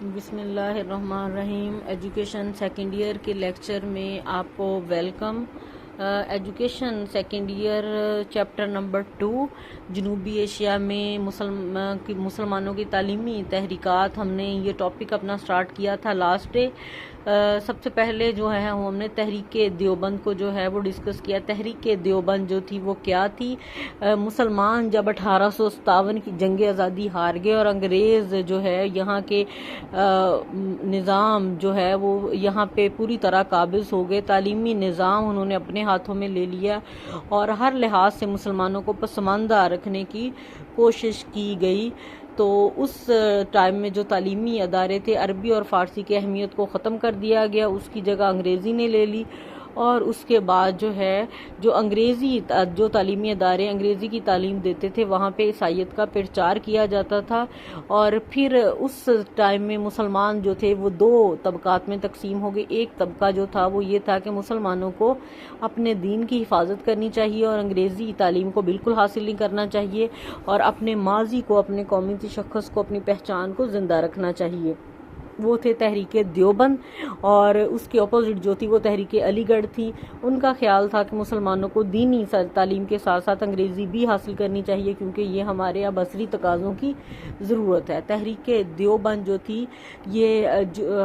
بسم اللہ الرحمن الرحیم۔ ایجوکیشن سیکنڈ ایئر کے لیکچر میں آپ کو welcome. Education second year chapter number 2 جنوبی ایشیا میں مسلمانوں کی تعلیمی تحریکات، ہم نے یہ ٹاپک اپنا سٹارٹ کیا تھا لاسٹ ڈے۔ سب سے پہلے جو ہے ہم نے تحریک دیوبند کو جو ہے وہ ڈسکس کیا۔ تحریک دیوبند جو تھی وہ کیا تھی؟ مسلمان جب 1857 کی جنگ آزادی ہار گئے اور انگریز جو ہے یہاں کے نظام جو ہے وہ یہاں پہ پوری طرح قابض ہو گئے، تعلیمی نظام انہوں نے اپنے ہاتھوں میں لے لیا اور ہر لحاظ سے مسلمانوں کو پسماندہ رکھنے کی کوشش کی گئی۔ تو اس ٹائم میں جو تعلیمی ادارے تھے، عربی اور فارسی کی اہمیت کو ختم کر دیا گیا، اس کی جگہ انگریزی نے لے لی، اور اس کے بعد جو ہے جو تعلیمی ادارے انگریزی کی تعلیم دیتے تھے وہاں پہ عیسائیت کا پرچار کیا جاتا تھا۔ اور پھر اس ٹائم میں مسلمان جو تھے وہ دو طبقات میں تقسیم ہو گئے۔ ایک طبقہ جو تھا وہ یہ تھا کہ مسلمانوں کو اپنے دین کی حفاظت کرنی چاہیے اور انگریزی تعلیم کو بالکل حاصل نہیں کرنا چاہیے، اور اپنے ماضی کو، اپنے قومی شخص کو، اپنی پہچان کو زندہ رکھنا چاہیے۔ وہ تھے تحریک دیوبند، اور اس کے اپوزٹ جو تھی وہ تحریک علی گڑھ تھی۔ ان کا خیال تھا کہ مسلمانوں کو دینی تعلیم کے ساتھ ساتھ انگریزی بھی حاصل کرنی چاہیے، کیونکہ یہ ہمارے اب عصری تقاضوں کی ضرورت ہے۔ تحریک دیوبند جو تھی یہ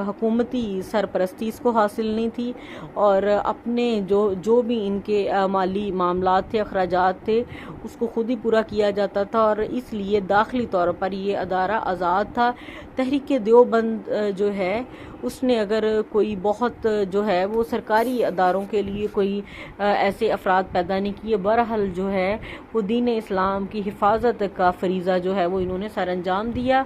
حکومتی سرپرستی اس کو حاصل نہیں تھی، اور اپنے جو بھی ان کے مالی معاملات تھے، اخراجات تھے، اس کو خود ہی پورا کیا جاتا تھا، اور اس لیے داخلی طور پر یہ ادارہ آزاد تھا۔ تحریک دیوبند جو ہے اس نے اگر کوئی بہت جو ہے وہ سرکاری اداروں کے لیے کوئی ایسے افراد پیدا نہیں کیے، بہرحال جو ہے وہ دین اسلام کی حفاظت کا فریضہ جو ہے وہ انہوں نے سر انجام دیا۔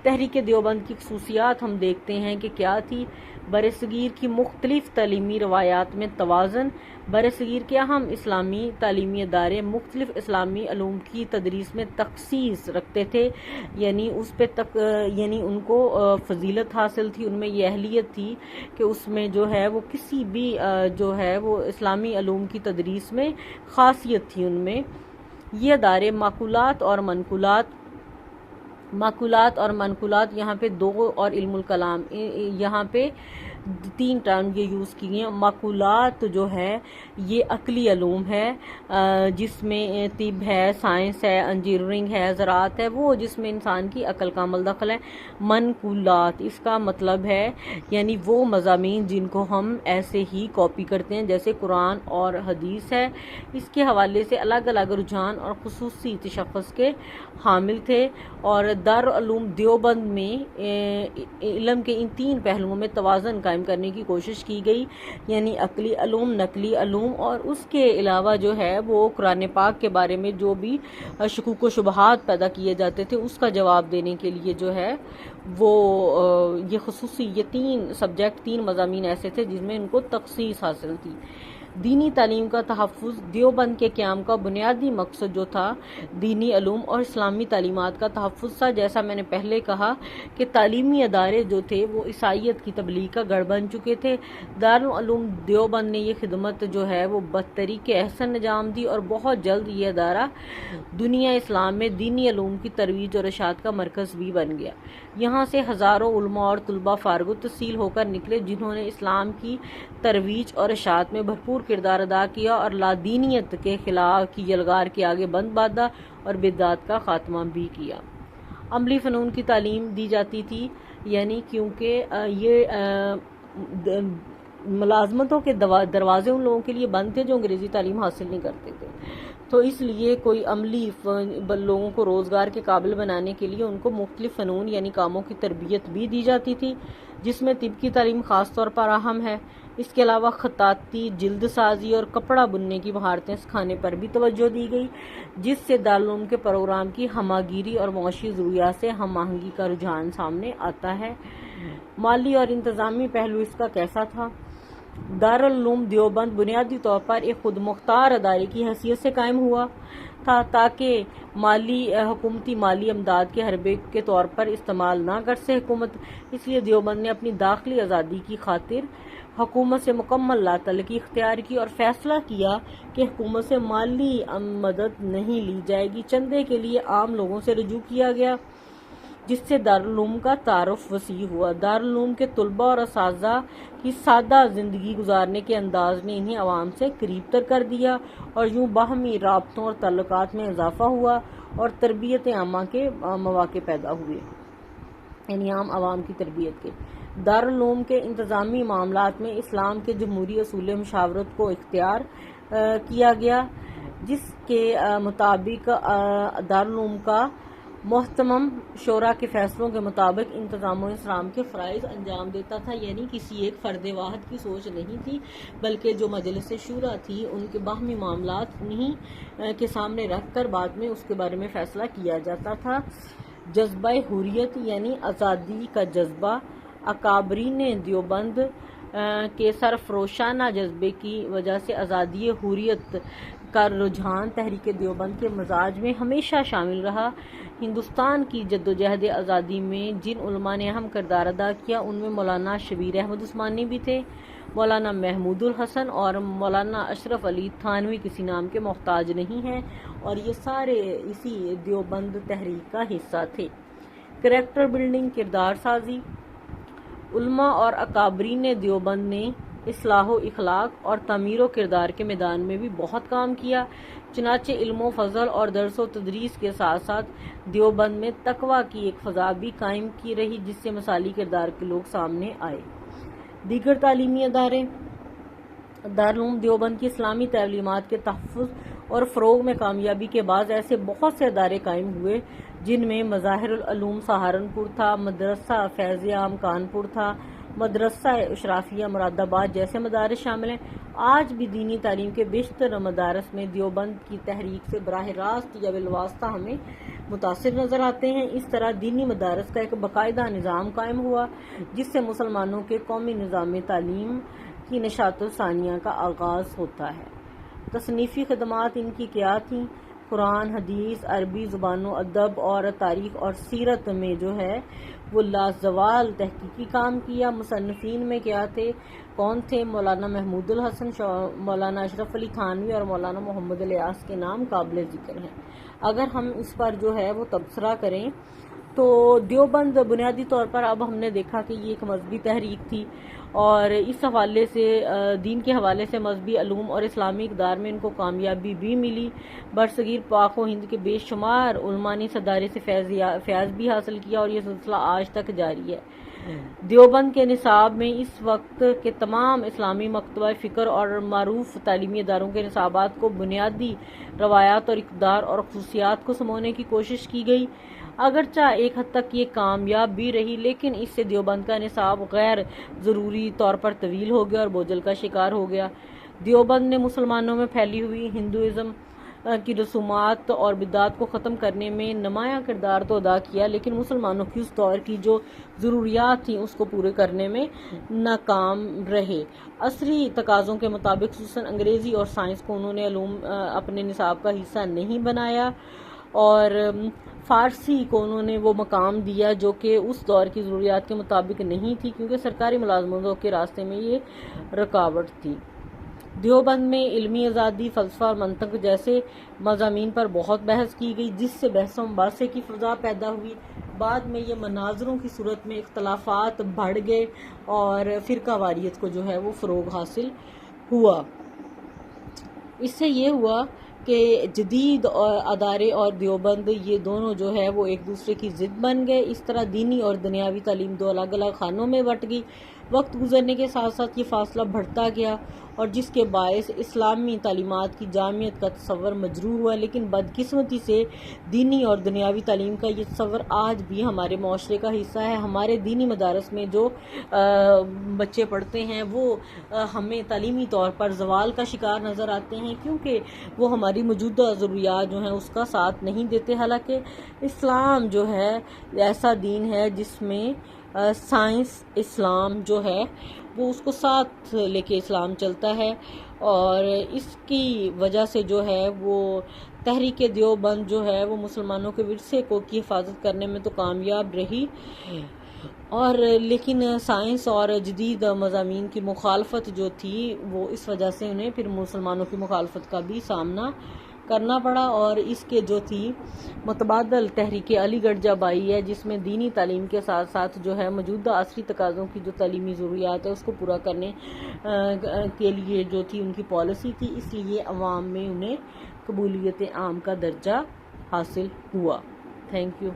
تحریک دیوبند کی خصوصیات ہم دیکھتے ہیں کہ کیا تھی۔ برصغیر کی مختلف تعلیمی روایات میں توازن۔ برصغیر کے اہم اسلامی تعلیمی ادارے مختلف اسلامی علوم کی تدریس میں تخصیص رکھتے تھے، یعنی ان کو فضیلت حاصل تھی، ان میں یہ اہلیت تھی کہ اس میں جو ہے وہ کسی بھی جو ہے وہ اسلامی علوم کی تدریس میں خاصیت تھی ان میں۔ یہ ادارے معقولات اور منقولات یہاں پہ دو، اور علم الکلام یہاں پہ 3 ٹرم یہ یوز کی ہیں۔ معقولات جو ہے یہ عقلی علوم ہے، جس میں طب ہے، سائنس ہے، انجینئرنگ ہے، زراعت ہے، وہ جس میں انسان کی عقل کا عمل دخل ہے۔ منقولات اس کا مطلب ہے یعنی وہ مضامین جن کو ہم ایسے ہی کاپی کرتے ہیں، جیسے قرآن اور حدیث ہے۔ اس کے حوالے سے الگ الگ رجحان اور خصوصی تشخص کے حامل تھے، اور دارالعلوم دیوبند میں علم کے ان 3 پہلوؤں میں توازن قائم کرنے کی کوشش کی گئی، یعنی عقلی علوم، نقلی علوم، اور اس کے علاوہ جو ہے وہ قرآن پاک کے بارے میں جو بھی شکوک و شبہات پیدا کیے جاتے تھے اس کا جواب دینے کے لیے جو ہے وہ یہ خصوصی 3 سبجیکٹ، 3 مضامین ایسے تھے جن میں ان کو تخصیص حاصل تھی۔ دینی تعلیم کا تحفظ۔ دیوبند کے قیام کا بنیادی مقصد جو تھا دینی علوم اور اسلامی تعلیمات کا تحفظ تھا۔ جیسا میں نے پہلے کہا کہ تعلیمی ادارے جو تھے وہ عیسائیت کی تبلیغ کا گڑھ بن چکے تھے۔ دارالعلوم دیوبند نے یہ خدمت جو ہے وہ بطریق احسن انجام دی، اور بہت جلد یہ ادارہ دنیا اسلام میں دینی علوم کی ترویج اور اشاعت کا مرکز بھی بن گیا۔ یہاں سے ہزاروں علماء اور طلباء فارغ التحصیل ہو کر نکلے، جنہوں نے اسلام کی ترویج اور اشاعت میں بھرپور کردار ادا کیا اور لادینیت کے خلاف کی یلغار کے آگے بند باندھا اور بدعات کا خاتمہ بھی کیا۔ عملی فنون کی تعلیم دی جاتی تھی، یعنی کیونکہ یہ ملازمتوں کے دروازے ان لوگوں کے لیے بند تھے جو انگریزی تعلیم حاصل نہیں کرتے تھے، تو اس لیے کوئی عملی لوگوں کو روزگار کے قابل بنانے کے لیے ان کو مختلف فنون یعنی کاموں کی تربیت بھی دی جاتی تھی، جس میں طب کی تعلیم خاص طور پر اہم ہے۔ اس کے علاوہ خطاطی، جلد سازی اور کپڑا بننے کی مہارتیں سکھانے پر بھی توجہ دی گئی، جس سے دارالعلوم کے پروگرام کی ہمہ گیری اور معاشی ضروریات سے ہم آہنگی کا رجحان سامنے آتا ہے۔ مالی اور انتظامی پہلو اس کا کیسا تھا؟ دارالعلوم دیوبند بنیادی طور پر ایک خود مختار ادارے کی حیثیت سے قائم ہوا تھا، تاکہ حکومتی مالی امداد کے حربے کے طور پر استعمال نہ کر سکے حکومت۔ اس لیے دیوبند نے اپنی داخلی آزادی کی خاطر حکومت سے مکمل لا تعلقی اختیار کی اور فیصلہ کیا کہ حکومت سے مالی مدد نہیں لی جائے گی۔ چندے کے لیے عام لوگوں سے رجوع کیا گیا، جس سے دارالعلوم کا تعارف وسیع ہوا۔ دارالعلوم کے طلباء اور اساتذہ کی سادہ زندگی گزارنے کے انداز نے انہیں عوام سے قریب تر کر دیا اور یوں باہمی رابطوں اور تعلقات میں اضافہ ہوا اور تربیت عامہ کے مواقع پیدا ہوئے، یعنی عام عوام کی تربیت کے۔ دارالعلوم کے انتظامی معاملات میں اسلام کے جمہوری اصول مشاورت کو اختیار کیا گیا، جس کے مطابق دارالعلوم کا محتمم شورا کے فیصلوں کے مطابق انتظام و انصرام کے فرائض انجام دیتا تھا، یعنی کسی ایک فرد واحد کی سوچ نہیں تھی، بلکہ جو مجلس شورا تھی ان کے باہمی معاملات انہی کے سامنے رکھ کر بعد میں اس کے بارے میں فیصلہ کیا جاتا تھا۔ جذبہ حریت یعنی آزادی کا جذبہ، اکابرین دیوبند کے سرفروشانہ جذبے کی وجہ سے آزادی حریت کا رجحان تحریک دیوبند کے مزاج میں ہمیشہ شامل رہا۔ ہندوستان کی جدوجہد آزادی میں جن علماء نے اہم کردار ادا کیا ان میں مولانا شبیر احمد عثمانی بھی تھے۔ مولانا محمود الحسن اور مولانا اشرف علی تھانوی کسی نام کے محتاج نہیں ہیں اور یہ سارے اسی دیوبند تحریک کا حصہ تھے۔ کریکٹر بلڈنگ، کردار سازی، علماء اور اکابرین دیوبند نے اصلاح و اخلاق اور تعمیر و کردار کے میدان میں بھی بہت کام کیا، چنانچہ علم و فضل اور درس و تدریس کے ساتھ ساتھ دیوبند میں تقویٰ کی ایک فضا بھی قائم کی رہی، جس سے مثالی کردار کے لوگ سامنے آئے۔ دیگر تعلیمی ادارے، دارالعلوم دیوبند کی اسلامی تعلیمات کے تحفظ اور فروغ میں کامیابی کے بعد ایسے بہت سے ادارے قائم ہوئے جن میں مظاہر العلوم سہارنپور تھا، مدرسہ فیض عام کانپور تھا، مدرسہ اشرافیہ مراد آباد جیسے مدارس شامل ہیں۔ آج بھی دینی تعلیم کے بیشتر مدارس میں دیوبند کی تحریک سے براہ راست یا بالواسطہ ہمیں متاثر نظر آتے ہیں۔ اس طرح دینی مدارس کا ایک باقاعدہ نظام قائم ہوا جس سے مسلمانوں کے قومی نظام تعلیم کی نشاط و ثانیہ کا آغاز ہوتا ہے۔ تصنیفی خدمات ان کی کیا تھیں؟ قرآن، حدیث، عربی زبان و ادب اور تاریخ اور سیرت میں جو ہے وہ لازوال تحقیقی کام کیا۔ مصنفین میں کیا تھے، کون تھے؟ مولانا محمود الحسن، مولانا اشرف علی تھانوی اور مولانا محمد الیاس کے نام قابل ذکر ہیں۔ اگر ہم اس پر جو ہے وہ تبصرہ کریں تو دیوبند بنیادی طور پر اب ہم نے دیکھا کہ یہ ایک مذہبی تحریک تھی اور اس حوالے سے دین کے حوالے سے مذہبی علوم اور اسلامی اقدار میں ان کو کامیابی بھی ملی۔ برصغیر پاک و ہند کے بے شمار علماء نے صدارے سے فیض بھی حاصل کیا اور یہ سلسلہ آج تک جاری ہے۔ دیوبند کے نصاب میں اس وقت کے تمام اسلامی مکتبہ فکر اور معروف تعلیمی اداروں کے نصابات کو بنیادی روایات اور اقدار اور خصوصیات کو سمونے کی کوشش کی گئی۔ اگرچہ ایک حد تک یہ کامیاب بھی رہی، لیکن اس سے دیوبند کا نصاب غیر ضروری طور پر طویل ہو گیا اور بوجھل کا شکار ہو گیا۔ دیوبند نے مسلمانوں میں پھیلی ہوئی ہندوازم کی رسومات اور بدعات کو ختم کرنے میں نمایاں کردار تو ادا کیا، لیکن مسلمانوں کی اس دور کی جو ضروریات تھیں اس کو پورے کرنے میں ناکام رہے۔ عصری تقاضوں کے مطابق خصوصاً انگریزی اور سائنس کو انہوں نے علوم اپنے نصاب کا حصہ نہیں بنایا اور فارسی کو انہوں نے وہ مقام دیا جو کہ اس دور کی ضروریات کے مطابق نہیں تھی، کیونکہ سرکاری ملازمتوں کے راستے میں یہ رکاوٹ تھی۔ دیوبند میں علمی آزادی، فلسفہ اور منطق جیسے مضامین پر بہت بحث کی گئی، جس سے بحث و مباحثے کی فضا پیدا ہوئی۔ بعد میں یہ مناظروں کی صورت میں اختلافات بڑھ گئے اور فرقہ واریت کو جو ہے وہ فروغ حاصل ہوا۔ اس سے یہ ہوا کہ جدید ادارے اور دیوبند یہ دونوں جو ہے وہ ایک دوسرے کی ضد بن گئے۔ اس طرح دینی اور دنیاوی تعلیم دو الگ الگ خانوں میں بٹ گئی۔ وقت گزرنے کے ساتھ ساتھ یہ فاصلہ بڑھتا گیا اور جس کے باعث اسلامی تعلیمات کی جامعیت کا تصور مجروح ہوا، لیکن بدقسمتی سے دینی اور دنیاوی تعلیم کا یہ تصور آج بھی ہمارے معاشرے کا حصہ ہے۔ ہمارے دینی مدارس میں جو بچے پڑھتے ہیں وہ ہمیں تعلیمی طور پر زوال کا شکار نظر آتے ہیں، کیونکہ وہ ہماری موجودہ ضروریات جو ہیں اس کا ساتھ نہیں دیتے۔ حالانکہ اسلام جو ہے ایسا دین ہے جس میں سائنس اسلام جو ہے وہ اس کو ساتھ لے کے اسلام چلتا ہے، اور اس کی وجہ سے جو ہے وہ تحریک دیوبند جو ہے وہ مسلمانوں کے ورثے کی حفاظت کرنے میں تو کامیاب رہی، اور لیکن سائنس اور جدید مضامین کی مخالفت جو تھی وہ اس وجہ سے انہیں پھر مسلمانوں کی مخالفت کا بھی سامنا کرنا پڑا، اور اس کے جو تھی متبادل تحریک علی گڑھ جب آئی ہے، جس میں دینی تعلیم کے ساتھ ساتھ جو ہے موجودہ عصری تقاضوں کی جو تعلیمی ضروریات ہے اس کو پورا کرنے کے لیے جو تھی ان کی پالیسی تھی، اس لیے عوام میں انہیں قبولیت عام کا درجہ حاصل ہوا۔ Thank you.